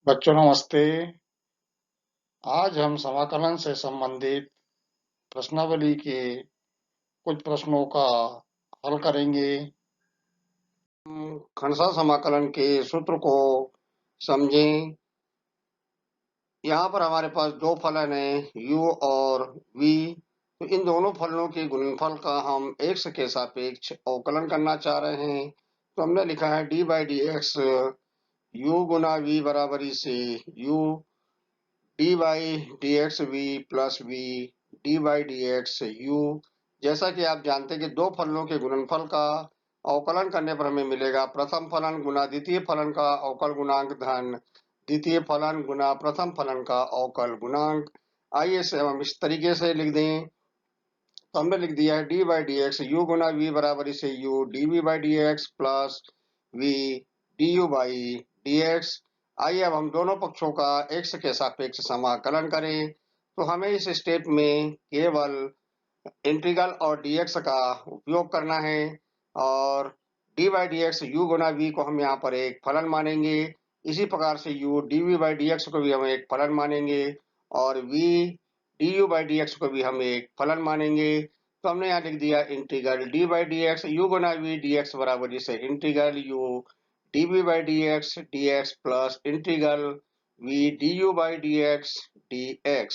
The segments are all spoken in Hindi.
बच्चों नमस्ते। आज हम समाकलन से संबंधित प्रश्नावली के कुछ प्रश्नों का हल करेंगे। हम खंडशः समाकलन के सूत्र को समझें। यहाँ पर हमारे पास दो फलन हैं u और v। तो इन दोनों फलनों के गुणनफल का हम x के सापेक्ष अवकलन करना चाह रहे हैं। तो हमने लिखा है d by d x u गुना v बराबरी से u d by d x v plus v d by d x u. जैसा कि आप जानते हैं कि दो फलनों के गुणनफल का अवकलन करने पर हमें मिलेगा प्रथम फलन गुना द्वितीय फलन का अवकल गुणांक धन द्वितीय फलन गुना प्रथम फलन का अवकल गुणांक। आइए इसे हम इस तरीके से लिख दें। तो हमने लिख दिया है d by d x u गुना वी बराबर से u d v by d x plus v d u by d x. आइए अब हम दोनों पक्षों का x के सापेक्ष समाकलन करें। तो हमें इस स्टेप में केवल इंटीग्रल और dx का उपयोग करना है और d by d x u Guna v को हम यहाँ पर एक फलन मानेंगे। इसी प्रकार से u dv बाई dx को भी हम एक फलन मानेंगे और v du बाई dx को भी हम एक फलन मानेंगे। तो हमने यहाँ लिख दिया integral d by d x u Guna v dx बराबर जिसे integral u dv by dx plus integral v du by dx।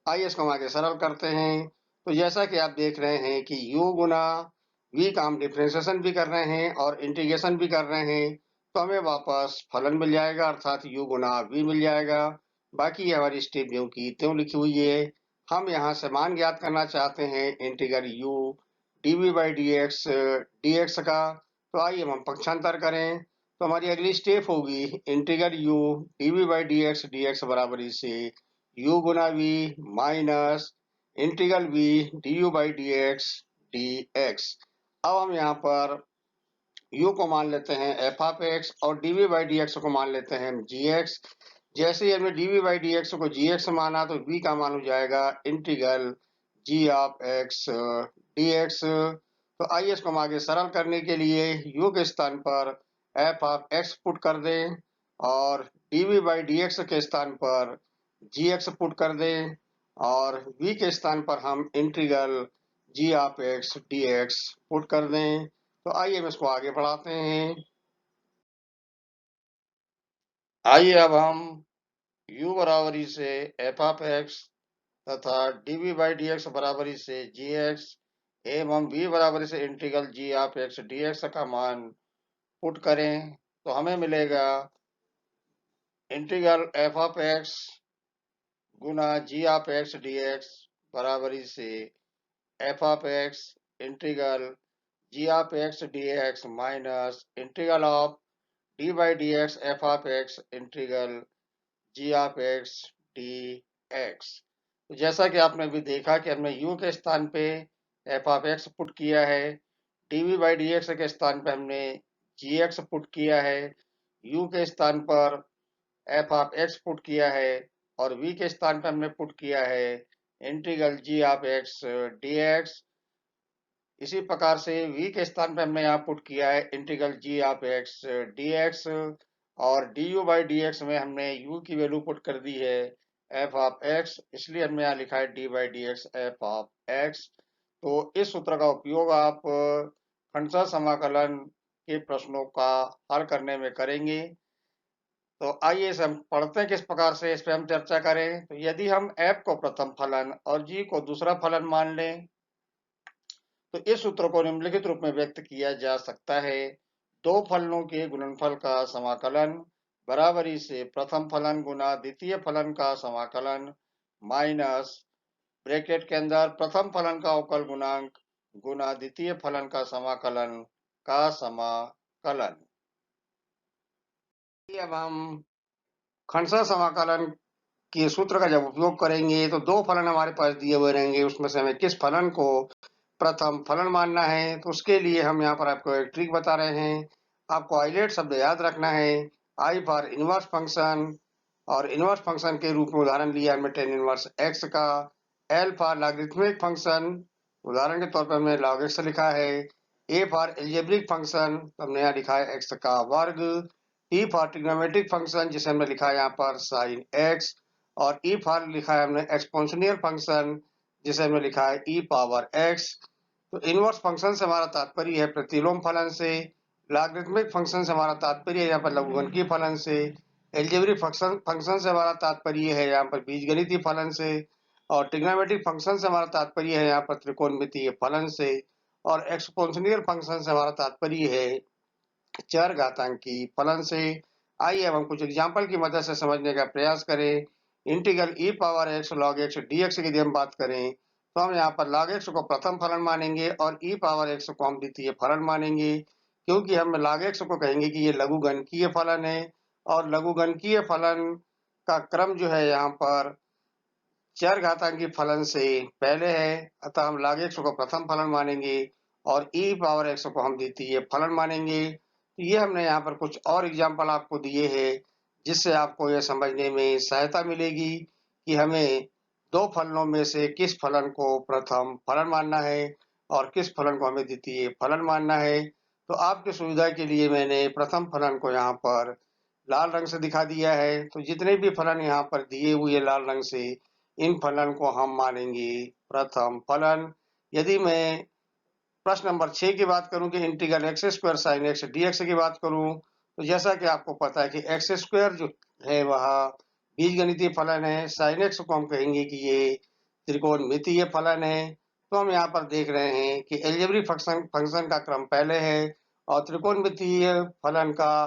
आइए इसको हम आगे सरल करते हैं। तो जैसा कि आप देख रहे हैं कि u गुना v का हम डिफ्रेंसिएशन भी कर रहे हैं और इंटीग्रेशन भी कर रहे हैं। तो हमें वापस फलन मिल जाएगा अर्थात u गुना v मिल जाएगा। बाकी हमारी स्टेप ज्यों की त्यों लिखी हुई है। हम यहाँ से मान ज्ञात करना चाहते हैं integral u dv by dx का। तो आइए हम पक्षांतर करें। तो हमारी अगली स्टेप होगी integral u dv by dx बराबरी से u गुना v minus integral v du by dx। अब हम यहाँ पर u को मान लेते हैं f ऑफ x और dv बाई dx को मान लेते हैं gx। जैसे ही हमने dv बाई dx को gx माना तो v का मान हो जाएगा integral g of x dx। तो आइए इसको हम आगे सरल करने के लिए u के स्थान पर f ऑफ x पुट कर दें और dv बाई dx के स्थान पर gx पुट कर दें और v के स्थान पर हम integral g of x dx put कर दें। तो आइए हम इसको आगे बढ़ाते हैं। आइए अब हम u बराबरी से f ऑफ x तथा dv बाई dx बराबरी से gx एवं v बराबरी से integral g of x dx का मान पुट करें। तो हमें मिलेगा integral f of x Guna g of x dx बराबरी से f of x integral g of x dx minus integral of d by dx f of x integral g of x dx। तो जैसा कि आपने भी देखा कि हमने u के स्थान पे f ऑफ x पुट किया है, dv बाई dx के स्थान पे हमने gx पुट किया है, u के स्थान पर f ऑफ x पुट किया है और v के स्थान पे हमने पुट किया है integral g of x dx। इसी प्रकार से v के स्थान पे हमने यहाँ पुट किया है integral g of x dx और du बाई dx में हमने u की वैल्यू पुट कर दी है f ऑफ x, इसलिए हमने यहाँ लिखा है d by dx f of x। तो इस सूत्र का उपयोग आप खंडशः समाकलन के प्रश्नों का हल करने में करेंगे। तो आइए इसे हम पढ़ते हैं किस प्रकार से इस पे हम चर्चा करें। तो यदि हम f को प्रथम फलन और g को दूसरा फलन मान लें तो इस सूत्र को निम्नलिखित रूप में व्यक्त किया जा सकता है। दो फलनों के गुणनफल का समाकलन बराबरी से प्रथम फलन गुना द्वितीय फलन का समाकलन माइनस ब्रैकेट के अंदर प्रथम फलन का अवकल गुणांक गुना द्वितीय फलन का समाकलन का समाकलन। अब हम खंडशः समाकलन के सूत्र का जब उपयोग करेंगे तो दो फलन हमारे पास दिए हुए रहेंगे, उसमें से हमें किस फलन को प्रथम फलन मानना है। तो उसके लिए हम यहाँ पर आपको एक ट्रिक बता रहे हैं। आपको आइलेट शब्द याद रखना है, आई फॉर इनवर्स फंक्शन, और इनवर्स फंक्शन के रूप में उदाहरण लिया हमने टेन इनवर्स एक्स का। एल फॉर लॉगरिथमिक फंक्शन, उदाहरण के तौर पर हमने लॉग एक्स लिखा है। ए फॉर एल्जेब्रिक फंक्शन, तो हमने यहाँ लिखा है एक्स का वर्ग। टी फॉर ट्रिग्नोमेट्रिक फंक्शन जिसे हमने लिखा है यहाँ पर साइन एक्स, और ई फॉर लिखा है हमने एक्सपोनेंशियल फंक्शन जिसे हमने लिखा है ई पावर एक्स। तो इनवर्स फंक्शन से हमारा तात्पर्य है प्रतिलोम फलन से, लॉगरिथमिक फंक्शन से हमारा तात्पर्य है यहाँ पर लघुगणकीय फलन से, एल्जेब्रिक फंक्शन से हमारा तात्पर्य है यहाँ पर बीजगणितीय फलन से, और ट्रिग्नोमेट्रिक फंक्शन से हमारा तात्पर्य है यहाँ पर त्रिकोणमितीय फलन से, और एक्सपोनेंशियल फंक्शन से हमारा तात्पर्य है चर घातांकी फलन से। आइए अब हम कुछ एग्जाम्पल की मदद से समझने का प्रयास करें। Integral e power x log x d x की यदि हम बात करें तो हम यहाँ पर लॉग एक्स को प्रथम फलन मानेंगे और ई पावर एक्स को हम द्वितीय फलन मानेंगे, क्योंकि हम लॉग एक्स को कहेंगे कि ये लघुगणकीय फलन है, और लघुगणकीय फलन का क्रम जो है यहाँ पर चर घातांकी फलन से पहले है, अतः हम log x को प्रथम फलन मानेंगे और e पावर x को हम द्वितीय फलन मानेंगे। तो ये हमने यहाँ पर कुछ और एग्जाम्पल आपको दिए हैं जिससे आपको यह समझने में सहायता मिलेगी कि हमें दो फलनों में से किस फलन को प्रथम फलन मानना है और किस फलन को हमें द्वितीय फलन मानना है। तो आपकी सुविधा के लिए मैंने प्रथम फलन को यहाँ पर लाल रंग से दिखा दिया है। तो जितने भी फलन यहाँ पर दिए हुए लाल रंग से, इन फलन को हम मानेंगे प्रथम फलन। यदि मैं प्रश्न नंबर 6 की बात करूं कि integral x square sine x dx की बात करूं, तो जैसा कि आपको पता है कि एक्स स्क्वायर जो है वह बीजगणितीय फलन है, साइन एक्स को हम कहेंगे कि ये त्रिकोणमितीय फलन है। तो हम यहाँ पर देख रहे हैं कि एल्जेब्रिक फंक्शन का क्रम पहले है और त्रिकोणमितीय फलन का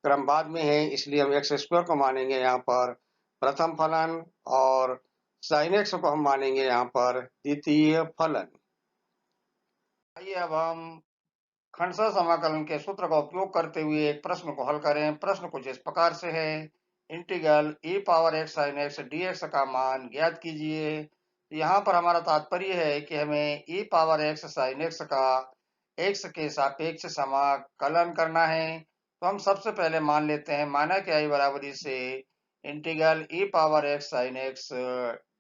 क्रम बाद में है, इसलिए हम एक्स स्क्वायर को मानेंगे यहाँ पर प्रथम फलन और साइन एक्स को हम मानेंगे यहाँ पर द्वितीय फलन। आइए अब हम खंडशः समाकलन के सूत्र का उपयोग करते हुए एक प्रश्न को हल करें। प्रश्न कुछ इस प्रकार से है, integral e power x sine x dx का मान ज्ञात कीजिए। यहाँ पर हमारा तात्पर्य है कि हमें e power x sine x का x के सापेक्ष समाकलन करना है। तो हम सबसे पहले मान लेते हैं माना कि i बराबरी से integral e power x sine x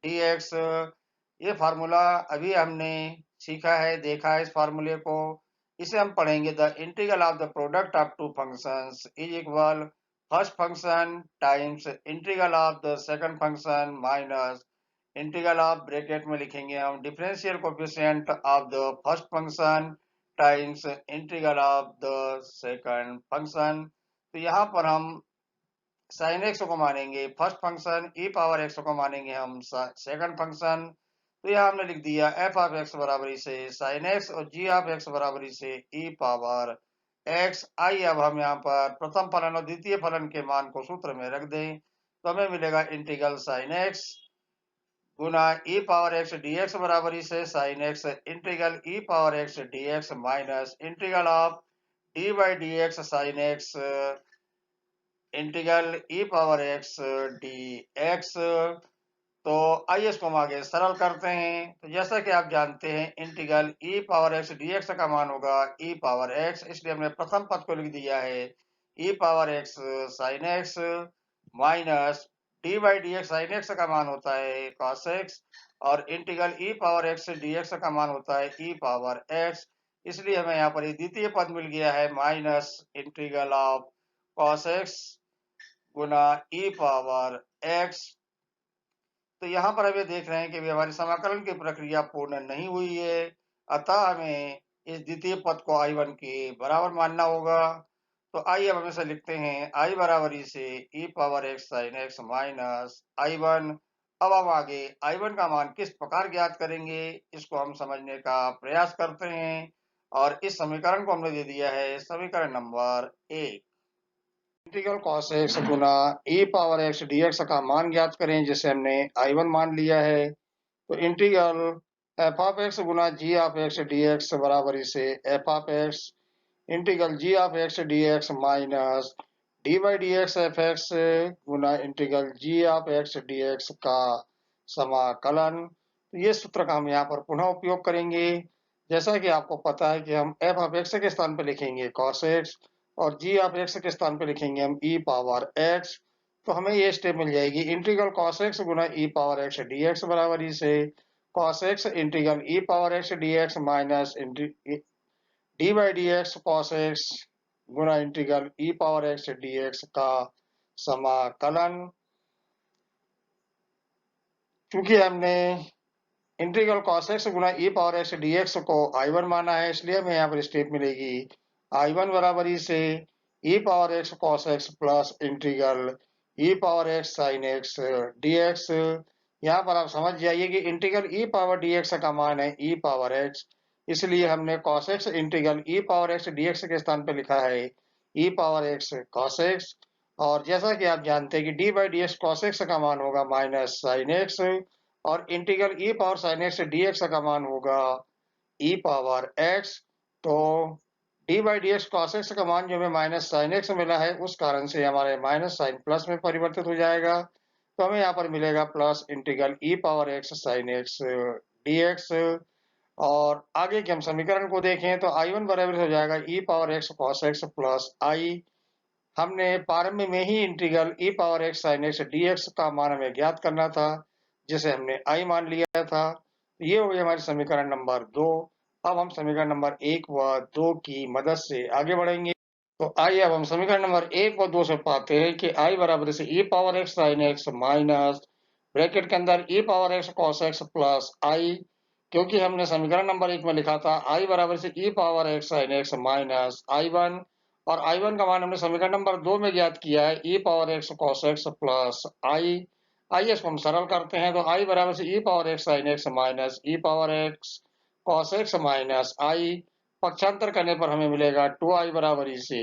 dx। ये फार्मूला अभी हमने सीखा है, देखा है इस फार्मूले को। इसे हम पढ़ेंगे the integral of the product of two functions is equal first function times integral of the second function minus integral of bracket में लिखेंगे हम differential coefficient of the first function times integral of the second function. तो यहाँ पर हम साइन एक्स को मानेंगे first function, e power x को मानेंगे हम सेकंड फंक्शन। तो यहाँ हमने लिख दिया एफ ऑफ एक्स बराबरी से साइन एक्स और जी ऑफ एक्स बराबरी से ई पावर एक्स। आइए अब हम यहाँ पर प्रथम फलन और द्वितीय फलन के मान को सूत्र में रख दें, तो हमें मिलेगा इंटीग्रल साइन एक्स गुना ई पावर एक्स डीएक्स बराबरी से sine x integral e power x dx minus integral of d by d x sine x integral e power x d x. तो आइए इसको हम आगे सरल करते हैं। तो जैसा कि आप जानते हैं integral e power x d x का मान होगा ई पावर एक्स, इसलिए हमने प्रथम पद को लिख दिया है e power x sine x minus d by d x sine x का मान होता है कॉस एक्स, और integral e power x d x का मान होता है ई पावर एक्स। इसलिए हमें यहाँ पर द्वितीय पद मिल गया है minus integral of cos x गुना ई पावर एक्स। तो यहाँ पर हम ये देख रहे हैं कि हमारी समाकलन की प्रक्रिया पूर्ण नहीं हुई है, अतः हमें इस द्वितीय पद को I1 के बराबर मानना होगा। तो आइए अब हम इसे लिखते हैं I बराबरी से e power x sine x minus I1। अब हम आगे I1 का मान किस प्रकार ज्ञात करेंगे इसको हम समझने का प्रयास करते हैं, और इस समीकरण को हमने दे दिया है समीकरण नंबर 1। इंटीग्रल cos x गुना e पावर x dx का मान ज्ञात करें जिसे हमने I1 मान लिया है। तो integral f of x Guna g of x dx बराबरी से f of x integral g of x dx minus d by d x F x Guna integral g of x dx का समाकलन। तो ये सूत्र का हम यहाँ पर पुनः उपयोग करेंगे। जैसा कि आपको पता है कि हम f ऑफ x के स्थान पर लिखेंगे cos x और g ऑफ x के स्थान पर लिखेंगे हम e पावर x। तो हमें ये स्टेप मिल जाएगी इंटीग्रल cos x गुना e पावर x dx बराबरी से cos x integral e power x dx minus d by d x cos x Guna integral e power x dx का समाकलन। चूंकि हमने इंटीग्रल cos x गुना ई पावर एक्स dx को I1 माना है, इसलिए हमें यहाँ पर स्टेप मिलेगी I1 बराबर ही से e power x cos x plus integral e power x sin x dx। यहाँ पर आप समझ जाइए कि इंटीग्रल ई पावर dx का मान है ई पावर x, इसलिए हमने cos x integral e power x dx के स्थान पर लिखा है e power x cos x। और जैसा कि आप जानते हैं कि d by d x cos x का मान होगा माइनस साइन एक्स, और integral e power sine x dx का मान होगा ई पावर एक्स। तो d by d x cos x का मान जो हमें माइनस साइन एक्स मिला है, उस कारण से हमारे माइनस साइन प्लस में परिवर्तित हो जाएगा। तो हमें यहाँ पर मिलेगा plus integral e power x sine x dx। और आगे के हम समीकरण को देखें तो I1 बराबर हो जाएगा e power x cos x plus I. हमने प्रारंभ में ही integral e power x sine x dx का मान हमें ज्ञात करना था, जिसे हमने I मान लिया था। ये हो गई हमारी समीकरण नंबर 2। अब हम समीकरण नंबर 1 व 2 की मदद से आगे बढ़ेंगे। तो आइए अब हम समीकरण नंबर 1 व 2 से पाते हैं कि I बराबर से e power x sine x minus bracket के अंदर e power x cos x plus I. क्योंकि हमने समीकरण नंबर 1 में लिखा था I बराबर से e power x sine x minus I1, और I1 का मान हमने समीकरण नंबर 2 में ज्ञात किया है e power x cos x plus I. आइए इसको हम सरल करते हैं। तो I बराबर से e power x sine x minus e power x cos x minus I. पक्षांतर करने पर हमें मिलेगा 2I बराबर ही से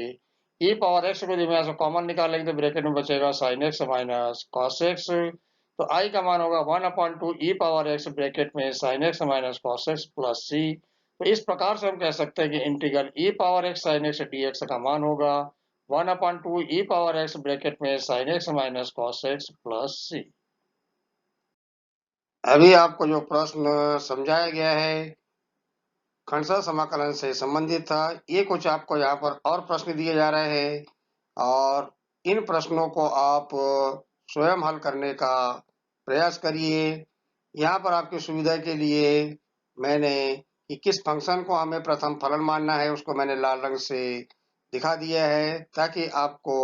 ई पावर एक्स को जब यहाँ से कॉमन निकालेंगे तो ब्रैकेट में बचेगा sine x minus cos x. तो I का मान होगा 1/2 ई पावर एक्स ब्रैकेट में sine x minus cos x plus सी। तो इस प्रकार से हम कह सकते हैं कि integral e power x sine x dx का मान होगा 1/2 ई पावर एक्स ब्रैकेट में sine x minus cos x plus C. अभी आपको जो प्रश्न समझाया गया है खंडशः समाकलन से संबंधित था। ये कुछ आपको यहाँ पर और प्रश्न दिए जा रहे हैं और इन प्रश्नों को आप स्वयं हल करने का प्रयास करिए। यहाँ पर आपकी सुविधा के लिए मैंने कि किस फंक्शन को हमें प्रथम फलन मानना है उसको मैंने लाल रंग से दिखा दिया है, ताकि आपको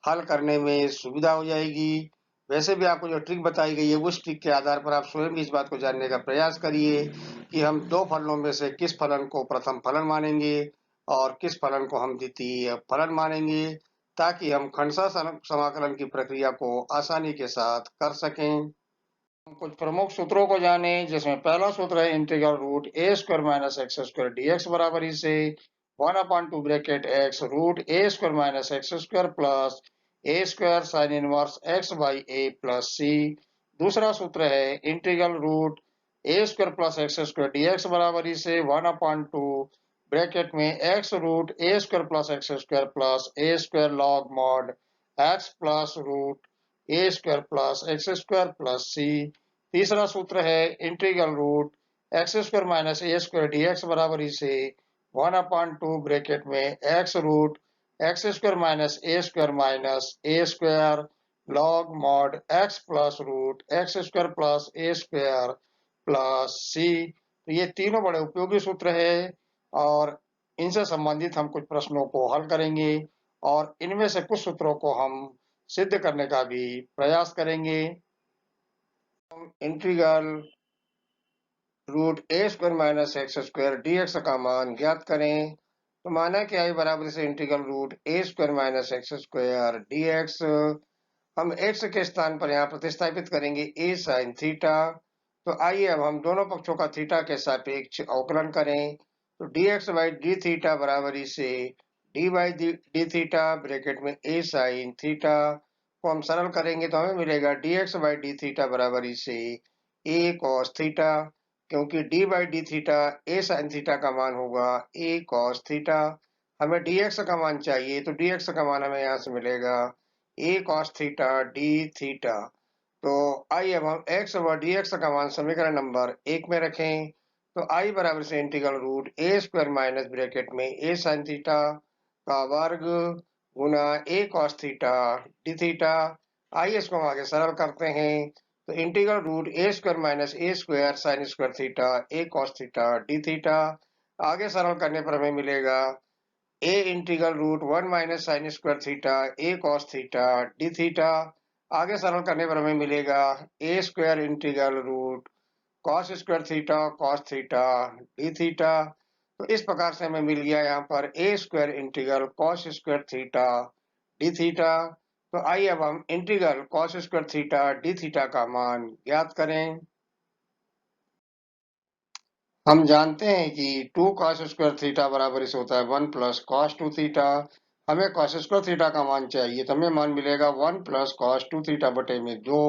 हल करने में सुविधा हो जाएगी। वैसे भी आपको जो ट्रिक बताई गई है उस ट्रिक के आधार पर आप स्वयं भी इस बात को जानने का प्रयास करिए कि हम दो फलनों में से किस फलन को प्रथम फलन मानेंगे और किस फलन को हम द्वितीय फलन मानेंगे, ताकि हम खंडशः समाकलन की प्रक्रिया को आसानी के साथ कर सकें। हम कुछ प्रमुख सूत्रों को जाने, जिसमें पहला सूत्र है integral root a square minus x square dx बराबर ही से 1/2 bracket x root a square minus x square plus a square sine inverse x by a plus C. दूसरा सूत्र है integral root a square plus x square dx बराबर ही से 1/2 ब्रैकेट में x root a square plus x square plus a square log mod x plus root a square plus x square plus C. तीसरा सूत्र है integral root x square minus a square dx बराबर ही से 1/2 ब्रैकेट में x root x square minus a square log mod x plus root x square plus a square plus सी। तो ये तीनों बड़े उपयोगी सूत्र है और इनसे संबंधित हम कुछ प्रश्नों को हल करेंगे और इनमें से कुछ सूत्रों को हम सिद्ध करने का भी प्रयास करेंगे। Integral root a square minus x square dx का मान ज्ञात करें। तो माना कि I बराबर से integral root a square minus x square dx, हम x के स्थान पर यहाँ प्रतिस्थापित करेंगे a sin थीटा। तो आइए अब हम दोनों पक्षों का थीटा के सापेक्ष अवकलन करें। तो dx बाई डी थीटा बराबर से d by d theta bracket में a sin थीटा को हम सरल करेंगे तो हमें मिलेगा dx बाई डी थीटा बराबर से a cos थीटा, क्योंकि d by d theta a sin theta का मान होगा a cos थीटा। हमें dx का मान चाहिए तो dx का मान हमें यहाँ से मिलेगा a cos theta d theta. तो आइए अब हम x व dx का मान समीकरण नंबर 1 में रखें। तो I बराबर से integral root a square minus bracket में a sin थीटा का वर्ग गुना a cos theta d theta. आइए इसको हम आगे सरल करते हैं। तो integral root a square minus a square sine square theta a cos theta d theta, आगे सरल करने पर हमें मिलेगा a integral root 1 minus sine square theta a cos theta d theta. आगे सरल करने पर हमें मिलेगा a square integral root cos square theta d theta. तो इस प्रकार से हमें मिल गया यहाँ पर a square integral cos square theta d theta. तो आइए अब हम integral cos square theta d theta का मान ज्ञात करें। हम जानते हैं कि 2 cos स्क्वायर थीटा बराबर इसे होता है 1 प्लस cos 2 थीटा। हमें cos स्क्वायर थीटा का मान चाहिए, तो हमें मान मिलेगा 1 प्लस cos 2 थीटा बटे में 2।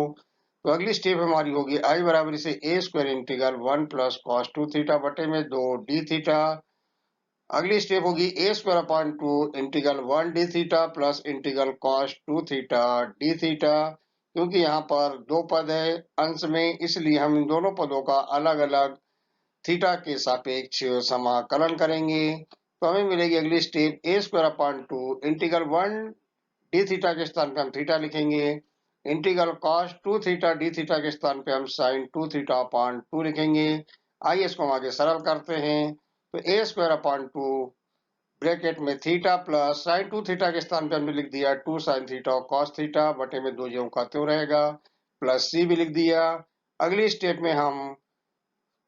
तो अगली स्टेप हमारी होगी आई बराबर इसे a square integral 1 plus cos 2 theta बटे में 2 d थीटा। अगली स्टेप होगी a square upon 2 integral 1 d theta plus integral cos 2 theta d theta. क्योंकि यहाँ पर दो पद है अंश में, इसलिए हम इन दोनों पदों का अलग अलग थीटा के सापेक्ष समाकलन करेंगे। तो हमें मिलेगी अगली step a square upon 2 integral 1 D theta के स्थान पे हम थीटा लिखेंगे, integral cos 2 theta d theta के स्थान पे हम sin 2 थीटा अपॉन 2 लिखेंगे। आइए इसको हम आगे सरल करते हैं। तो a स्क्वायर अपॉन 2 ब्रैकेट में थीटा प्लस sin 2 थीटा के स्थान पे हमने लिख दिया 2 sin थीटा और cos थीटा बटे में 2 ज्यों का त्यों रहेगा, प्लस c भी लिख दिया। अगली स्टेप में हम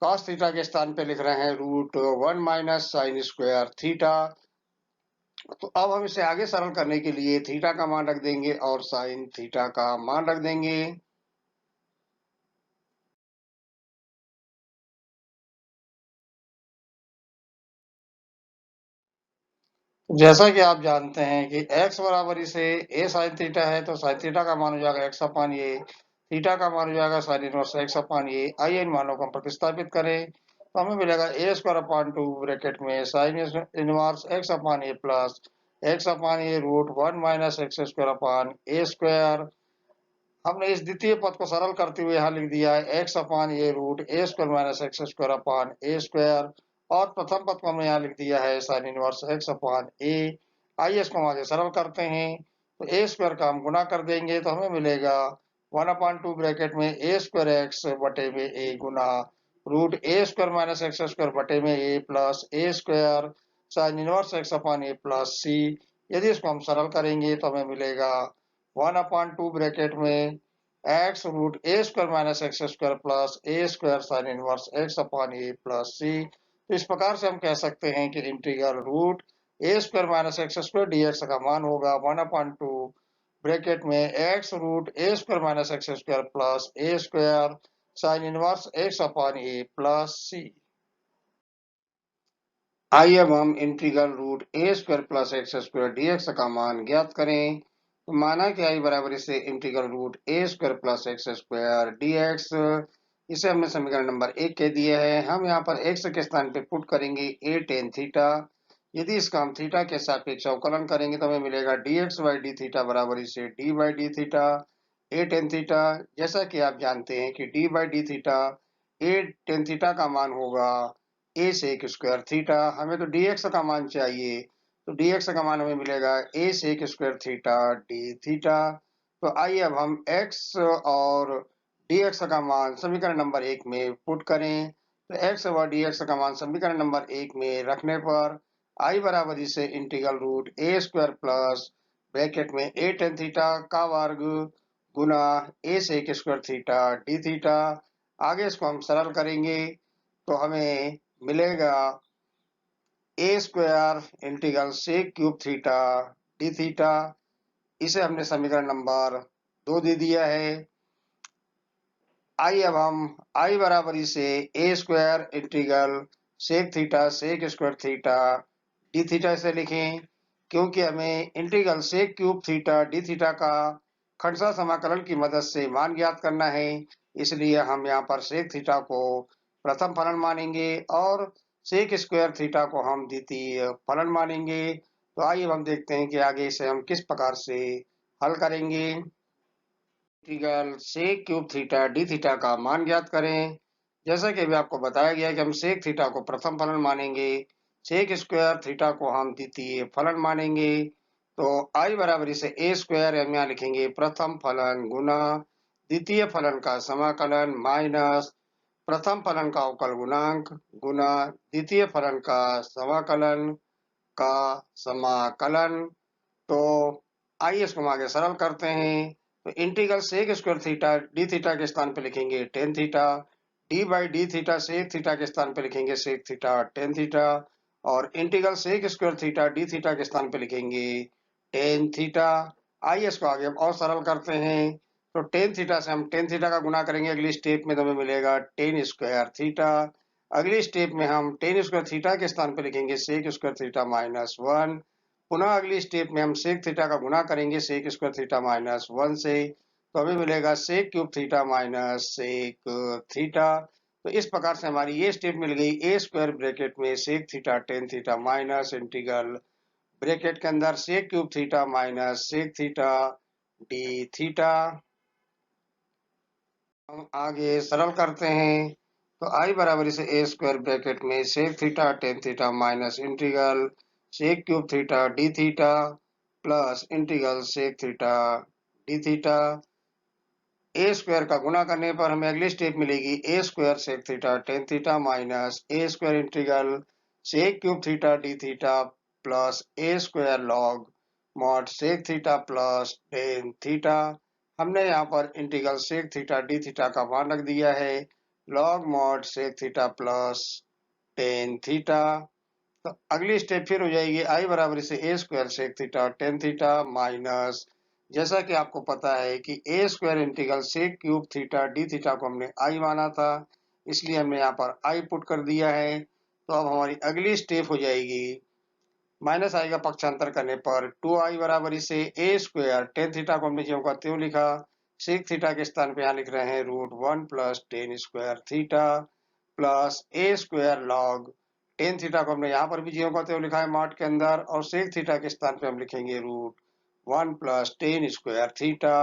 cos थीटा के स्थान पे लिख रहे हैं root 1 minus sine square theta. तो अब हम इसे आगे सरल करने के लिए थीटा का मान रख देंगे और साइन थीटा का मान रख देंगे। जैसा कि आप जानते हैं कि x बराबर इसे a साइन थीटा है, तो साइन थीटा का मान हो जाएगा x अपान ये, थीटा का मान हो जाएगा साइन इनवर्स x अपान ये। आइए इन मानों को हम प्रतिस्थापित करें, तो हमें मिलेगा a स्क्वायर अपान 2 ब्रैकेट में sine inverse x upon a plus x upon a root 1 minus x square upon a square. हमने इस द्वितीय पद को सरल करते हुए यहाँ लिख दिया है x upon a root a square minus x square upon a square, और प्रथम पद को हमने यहाँ लिख दिया है sine inverse x upon a. आइए इसको हम आगे सरल करते हैं, तो ए स्क्वायर का हम गुणा कर देंगे, तो हमें मिलेगा 1 अपान 2 ब्रैकेट में ए स्क्वायर एक्स बटे में ए गुना root a square minus x square बटे में a plus a square sine inverse x upon a plus C. यदि इसको हम सरल करेंगे तो हमें मिलेगा 1 अपान 2 ब्रैकेट में x root a square minus x square plus a square sine inverse x upon a plus सी। तो इस प्रकार से हम कह सकते हैं कि integral root a square minus x square d x का मान होगा 1 अपॉन 2 ब्रैकेट में x root a square minus x square plus a square sine inverse x upon a plus c. आइए अब हम integral root a square plus x square d x का मान ज्ञात करें। तो माना कि आई बराबर इसे integral root a square plus x square d x, इसे हमने समीकरण नंबर 1 कह दिया है। हम यहाँ पर एक्स के स्थान पे पुट करेंगे ए टेन थीटा। यदि इसका हम थीटा के सापेक्ष अवकलन करेंगे तो हमें मिलेगा D x by d theta बराबर इसे D by d theta A tan theta. जैसा कि आप जानते हैं कि D by d theta A tan theta का मान होगा ए सेक स्क्वायर थीटा। हमें तो dx का मान चाहिए, तो dx का मान हमें मिलेगा a sec square theta d theta. तो आइए अब हम x और dx का मान समीकरण नंबर 1 में पुट करें। तो x और dx का मान समीकरण नंबर 1 में रखने पर i बराबर इसे integral root a square plus bracket में ए टेन थीटा का वर्ग गुना a sec square theta d theta. आगे इसको हम सरल करेंगे तो हमें मिलेगा a square integral sec cube theta d theta. इसे हमने समीकरण नंबर 2 दे दिया है। आइए अब हम आई बराबर इसे a square integral sec square theta d theta इसे लिखें, क्योंकि हमें integral sec cube theta d theta का खंडशः समाकलन की मदद से मान ज्ञात करना है। इसलिए हम यहाँ पर सेक थीटा को प्रथम फलन मानेंगे और सेक स्क्वायर थीटा को हम द्वितीय फलन मानेंगे। तो आइए हम देखते हैं कि आगे इसे हम किस प्रकार से हल करेंगे। Integral sec cube theta d theta का मान ज्ञात करें। जैसा कि अभी आपको बताया गया कि हम सेक थीटा को प्रथम फलन मानेंगे, सेक स्क्वायर थीटा को हम द्वितीय फलन मानेंगे। तो आई बराबर इसे ए स्क्वायर हम यहाँ लिखेंगे प्रथम फलन गुना द्वितीय फलन का समाकलन माइनस प्रथम फलन का अवकल गुणांक गुना द्वितीय फलन का समाकलन का समाकलन। तो आइए इसको हम आगे सरल करते हैं। तो integral sec square theta d theta के स्थान पे लिखेंगे tan theta, d by d theta sec theta के स्थान पे लिखेंगे सेक थीटा टेन थीटा, और integral sec square theta d theta के स्थान पे लिखेंगे टेन थीटा। आइए इसको आगे हम और सरल करते हैं। तो टेन थीटा से हम टेन थीटा का गुना करेंगे अगली स्टेप में, तो हमें मिलेगा टेन स्क्वायर थीटा। अगली स्टेप में हम टेन स्क्वायर थीटा के स्थान पे लिखेंगे sec square theta minus one. पुनः अगली स्टेप में हम सेक थीटा का गुना करेंगे sec square theta minus one से, तो हमें मिलेगा sec cube theta minus sec theta. तो इस प्रकार से हमारी ये स्टेप मिल गई ए स्क्वायर ब्रैकेट में sec theta tan theta minus integral bracket के अंदर sec cube theta minus sec theta d theta. हम आगे सरल करते हैं। तो आई बराबर से ए स्क्वायर ब्रैकेट में sec theta tan theta minus integral sec cube theta d theta plus integral sec theta d theta. A square का गुणा करने पर हमें अगली स्टेप मिलेगी a square sec theta tan theta minus a square integral sec cube theta d theta plus a square log mod sec theta plus tan theta. हमने यहाँ पर integral sec theta d theta का मान रख दिया है log mod sec theta plus tan theta. तो अगली स्टेप फिर हो जाएगी आई बराबर से a square sec theta tan theta minus, जैसा कि आपको पता है कि a square integral sec cube theta d theta को हमने आई माना था, इसलिए हमने यहाँ पर आई पुट कर दिया है। तो अब हमारी अगली स्टेप हो जाएगी माइनस आई का पक्षांतर करने पर टू आई बराबर से ए स्क्वायर टेन थीटा को हमने ज्यों का त्यों लिखा, सेक थीटा के स्थान पे यहाँ लिख रहे हैं root one plus tan square theta plus a square log tan theta को हमने यहाँ पर भी ज्यों का त्यों लिखा है मॉड के अंदर, और सेक थीटा के स्थान पे हम लिखेंगे root one plus tan square theta.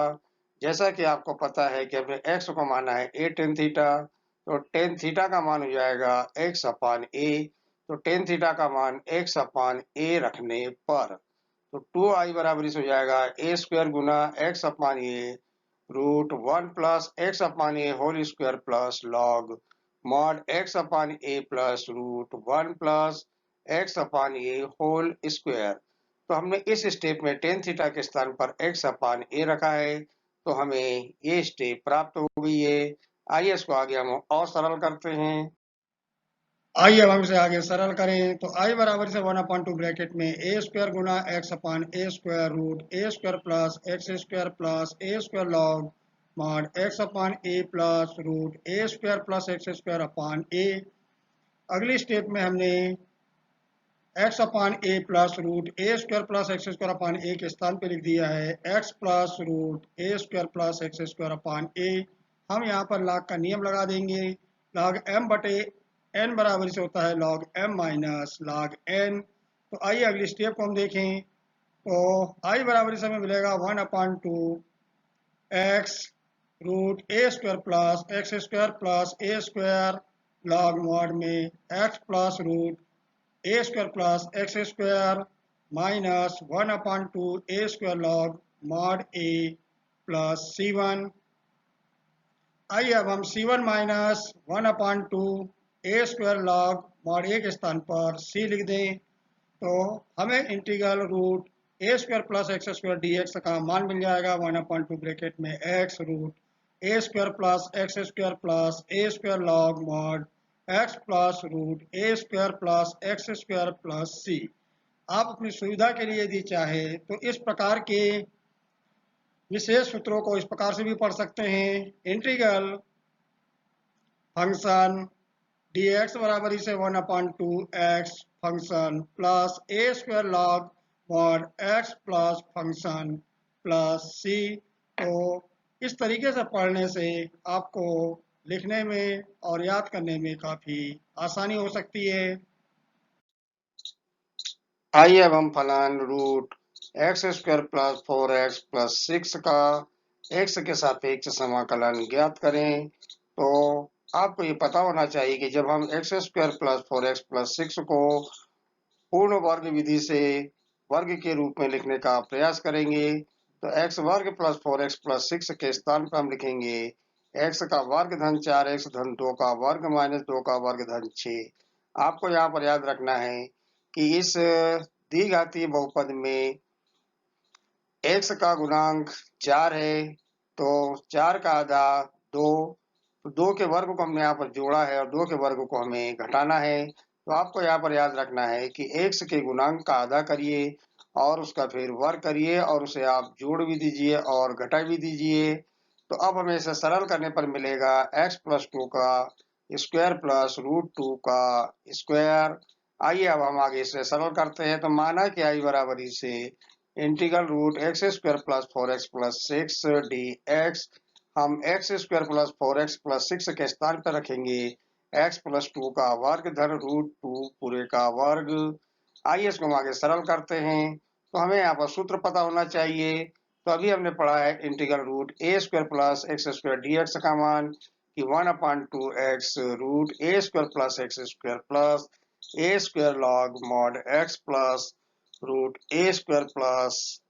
जैसा कि आपको पता है कि हमने एक्स को माना है ए टेन थीटा, तो टेन थीटा का मान हो जाएगा एक्स अपान ए। तो टेन थीटा का मान एक्स अपान ए रखने पर तो टू आई बराबर हो जाएगा ए स्क्वायर गुना x upon a root one plus x upon a whole square plus log mod x upon a plus root one plus x upon a whole square. तो हमने इस स्टेप में टेन थीटा के स्थान पर एक्स अपान ए रखा है, तो हमें ये स्टेप प्राप्त हो गई है। आइए इसको आगे हम और सरल करते हैं। आइए अब हम इसे आगे सरल करें। तो आई बराबर से वन अपॉन टू ब्रैकेट में ए स्क्वायर गुना x upon a square root a square plus a square log mod x upon a plus root a square upon ए। अगली स्टेप में हमने x upon a plus root a square upon ए के स्थान पे लिख दिया है x plus root a square upon ए। हम यहाँ पर लॉग का नियम लगा देंगे, लॉग एम बटे एन बराबर से होता है log m minus log n. तो आइए अगली स्टेप को हम देखें। तो आई बराबर से हमें मिलेगा one upon two x root a square a square log mod में x plus root a square plus x square minus one upon two a square log mod a plus c one. आइए अब हम c one minus one upon two a square log mod a के स्थान पर सी लिख दें, तो हमें integral root a square plus x square d x का मान मिल जाएगा वन अपॉन टू ब्रैकेट में x root a square plus a square log mod x plus root a square plus c. आप अपनी सुविधा के लिए यदि चाहे तो इस प्रकार के विशेष सूत्रों को इस प्रकार से भी पढ़ सकते हैं। इंटीग्रल फंक्शन डी एक्स बराबर से one upon two x function plus a square log mod x plus function plus सी। तो इस तरीके से पढ़ने से आपको लिखने में और याद करने में काफ़ी आसानी हो सकती है। आइए अब हम फलन root x square plus four x plus six का एक्स के सापेक्ष समाकलन ज्ञात करें। तो आपको ये पता होना चाहिए कि जब हम x square plus four x plus six को पूर्ण वर्ग विधि से वर्ग के रूप में लिखने का प्रयास करेंगे, तो एक्स वर्ग plus four x plus six के स्थान पर हम लिखेंगे एक्स का वर्ग धन चार एक्स धन दो का वर्ग माइनस दो का वर्ग धन छः। आपको यहाँ पर याद रखना है कि इस दी घातीय बहुपद में x का गुणांक 4 है, तो 4 का आधा 2, तो 2 के वर्ग को हमने यहाँ पर जोड़ा है और 2 के वर्ग को हमें घटाना है। तो आपको यहाँ पर याद रखना है कि x के गुणांक का आधा करिए और उसका फिर वर्ग करिए और उसे आप जोड़ भी दीजिए और घटा भी दीजिए। तो अब हमें इसे सरल करने पर मिलेगा x प्लस 2 का स्क्वायर प्लस रूट 2 का स्क्वायर। आइए अब हम आगे इसे सरल करते हैं। तो माना कि आई बराबरी से integral root x square plus 4x plus 6 dx, हम x square plus 4x plus 6 के स्थान पर रखेंगे x प्लस 2 का वर्ग धन रूट 2 पूरे का वर्ग। आइए इसको हम आगे सरल करते हैं। तो हमें यहाँ पर सूत्र पता होना चाहिए। तो अभी हमने पढ़ा है integral root a square plus x square dx का मान कि 1/2x root a square plus x square plus a square log mod x plus root a square plus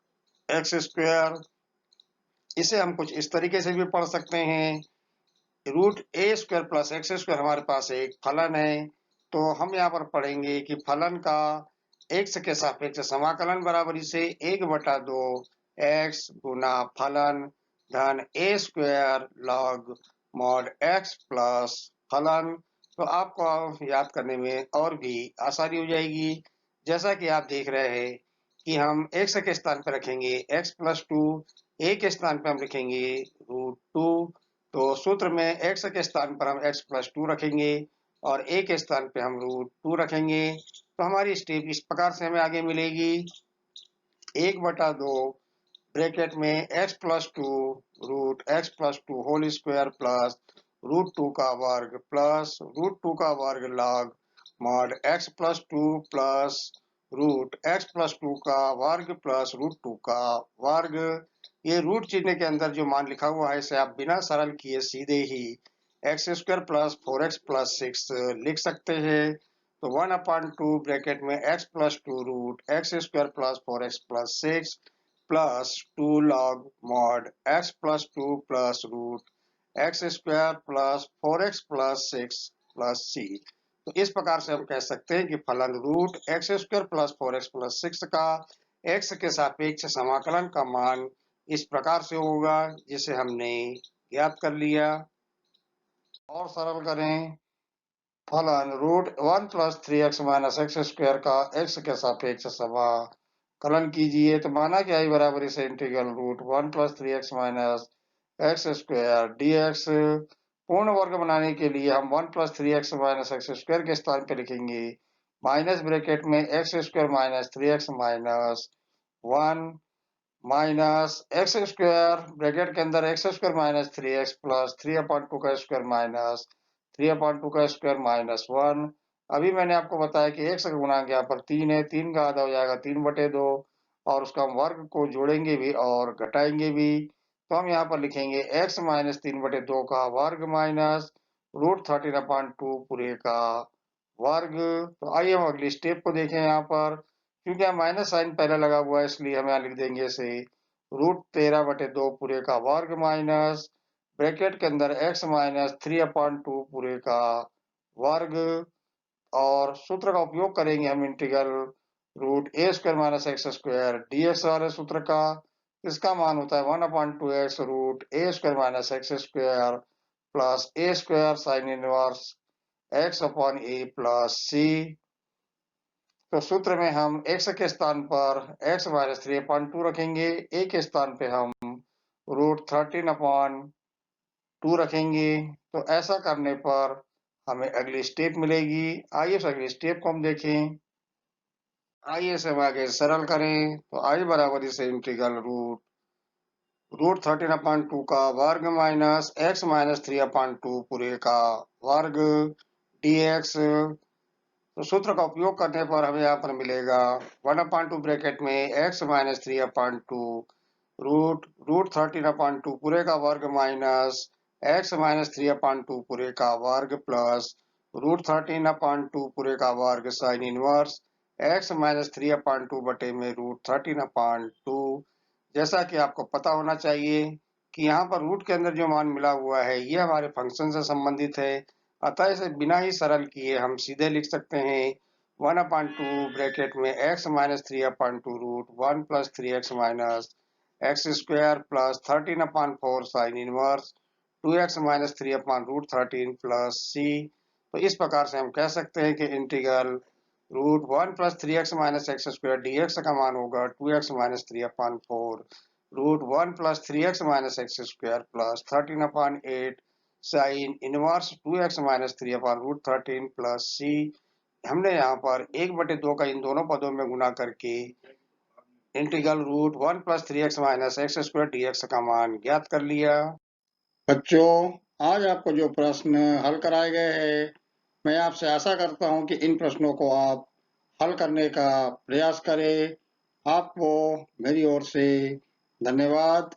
x square. इसे हम कुछ इस तरीके से भी पढ़ सकते हैं। Root a square plus x square हमारे पास एक फलन है, तो हम यहाँ पर पढ़ेंगे कि फलन का x के सापेक्ष समाकलन बराबरी से 1/2 x गुना फलन धन a square log mod x plus फलन। तो आपको याद करने में और भी आसानी हो जाएगी। जैसा कि आप देख रहे हैं कि हम x के स्थान पर रखेंगे x प्लस 2, a के स्थान पर हम लिखेंगे रूट 2। तो सूत्र में x के स्थान पर हम x प्लस 2 रखेंगे और a के स्थान पे हम रूट 2 रखेंगे। तो हमारी स्टेप इस प्रकार से हमें आगे मिलेगी 1/2 ब्रैकेट में x plus 2 root x plus 2 whole square plus root 2 का वर्ग प्लस रूट 2 का वर्ग log mod x plus 2 plus root x plus 2 का वर्ग प्लस रूट 2 का वर्ग। ये रूट चिन्ह के अंदर जो मान लिखा हुआ है इसे आप बिना सरल किए सीधे ही x square plus 4x plus 6 लिख सकते हैं। तो 1/2 ब्रैकेट में x plus 2 root x square plus 4x plus 6 plus 2 log mod x plus 2 plus root x square plus 4x plus 6 plus c। तो इस प्रकार से हम कह सकते हैं कि फलन root x square plus 4x plus 6 का x के सापेक्ष समाकलन का मान इस प्रकार से होगा जिसे हमने ज्ञात कर लिया। और सरल करें। फलन root 1 plus 3x minus x square का x के सापेक्ष समाकलन कीजिए। तो माना कि आई बराबरी से integral root 1 plus 3x minus x square dx। पूर्ण वर्ग बनाने के लिए हम 1 plus 3x minus x square के स्थान पर लिखेंगे माइनस ब्रैकेट में x square minus 3x minus 1 minus x square bracket के अंदर x square minus 3x plus 3/2 का स्क्वायर माइनस 3/2 का स्क्वायर माइनस 1। अभी मैंने आपको बताया कि x का गुणांक यहाँ पर 3 है, 3 का आधा हो जाएगा 3/2 और उसका हम वर्ग को जोड़ेंगे भी और घटाएंगे भी। तो हम यहाँ पर लिखेंगे x माइनस 3/2 का वर्ग माइनस रूट 13/2 पूरे का वर्ग। तो आइए हम अगली स्टेप को देखें। यहाँ पर क्योंकि यहाँ माइनस साइन पहले लगा हुआ है इसलिए हम यहाँ लिख देंगे इसे रूट 13/2 पूरे का वर्ग माइनस ब्रैकेट के अंदर x माइनस 3/2 पूरे का वर्ग और सूत्र का उपयोग करेंगे हम integral root a square minus x square dx वाले सूत्र का। इसका मान होता है 1/2x root a square minus x square plus a square sine inverse x upon a plus सी। तो सूत्र में हम x के स्थान पर x माइनस 3/2 रखेंगे, a के स्थान पे हम रूट 13/2 रखेंगे। तो ऐसा करने पर हमें अगली स्टेप मिलेगी। आइए इस अगली स्टेप को हम देखें। आइए इसे हम आगे सरल करें। तो आई बराबर इसे इंटीग्रल रूट 13/2 का वर्ग माइनस x माइनस 3/2 पूरे का वर्ग dx। तो सूत्र का उपयोग करने पर हमें यहाँ पर मिलेगा 1/2 ब्रैकेट में x माइनस 3/2 रूट 13/2 पूरे का वर्ग माइनस x माइनस 3/2 पूरे का वर्ग प्लस रूट 13/2 पूरे का वर्ग साइन इनवर्स x माइनस 3/2 बटे में रूट 13/2। जैसा कि आपको पता होना चाहिए कि यहाँ पर रूट के अंदर जो मान मिला हुआ है ये हमारे फंक्शन से संबंधित है, अतः इसे बिना ही सरल किए हम सीधे लिख सकते हैं 1/2 ब्रैकेट में x minus 3/2 root 1 plus 3x minus x square plus 13/4 sine inverse 2x minus 3/रूट 13 प्लस c। तो इस प्रकार से हम कह सकते हैं कि integral root 1 plus 3x minus x square dx का मान होगा 2x minus 3/4 root 1 plus 3x minus x square plus 13/8 sine inverse 2x minus 3/रूट 13 प्लस c। हमने यहाँ पर 1/2 का इन दोनों पदों में गुना करके integral root 1 plus 3x minus x square dx का मान ज्ञात कर लिया। बच्चों, आज आपको जो प्रश्न हल कराए गए हैं, मैं आपसे आशा करता हूं कि इन प्रश्नों को आप हल करने का प्रयास करें। आपको मेरी ओर से धन्यवाद।